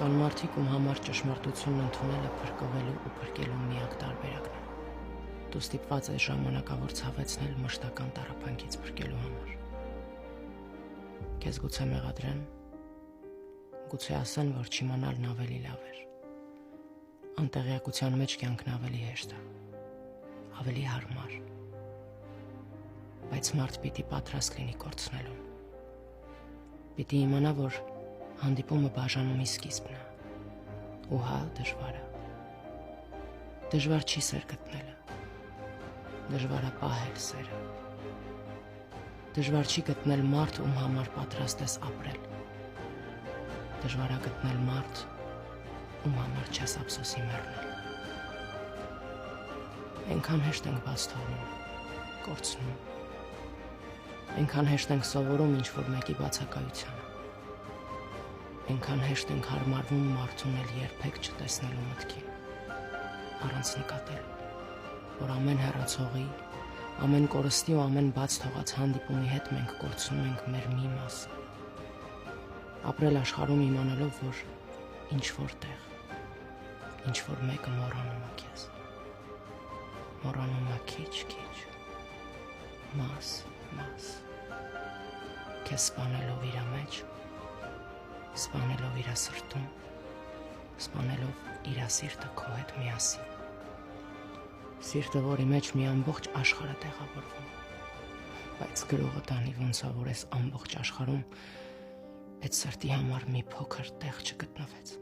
Կան մարդիկ, ում համար ճշմարտությունն ընդունելը փրկվելու ու փրկելու միակ տարբերակն է։ Դու ստիպված ես ժամանակավոր ցավեցնել մշտական տառապանքից փրկելու համար։ Քեզ գուցե մեղադրեն, գուցե ասեն, որ չիմանալն ավելի լավ էր։ Անտեղյակության մեջ կյանքն ավելի հեշտ է, ավելի հարմար։ Բայց մարդ պիտի պատրաստ լինի կորցնելուն։ Պիտի իմանա, որ հանդիպումը բաժանումի սկիզբն է։ Ու հա, դժվար է։ Դժվար չի սեր գտնելը։ Դժվար է պահել սերը։ Դժվար չի գտնել մարդ, ում համար պատրաստ ես ապրել։ Դժվար է գտնել մարդ, ում համար չես ափսոսի մեռնել։ Այնքան հեշտ ենք բաց թողնում, կորցնում։ Այնքան հեշտ ենք սովորում ինչ-որ մեկի բացակայությանը։ Այնքան հեշտ ենք հարմարվում մարդուն էլ երբեք չտեսնելու մտքին, առանց նկատել, որ ամեն հեռացողի, ամեն կորստի ու ամեն բաց թողած հանդիպումի հետ մենք կորցնում ենք մեր մի մասը։ Ապրել աշխարհում իմանալով, որ ինչ-որ տեղ, ինչ-որ մեկը մոռանում է քեզ, մոռանում է քիչ-քիչ, մաս, քեզ սպանելով իր մեջ, սպանելով իր սրտում, սպանելով իր սիրտը քո հետ միասին։ Սիրտը, որի մեջ մի ամբողջ աշխարհ է տեղավորվում, բայց գրողը տանի ոնց է, որ այս ամբողջ աշխարհում այդ սրտի համար մի փոքր տեղ չգտնվեց։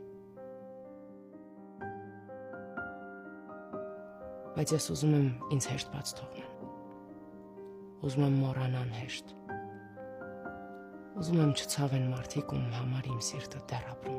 Բայց ես ուզում եմ ինձ հեշտ բաց թողնել։ Ուզում եմ մոռանան հեշտ։ Ուզում եմ չցավեն մարդիկ, ում համար իմ սիրտը դեռ ապրում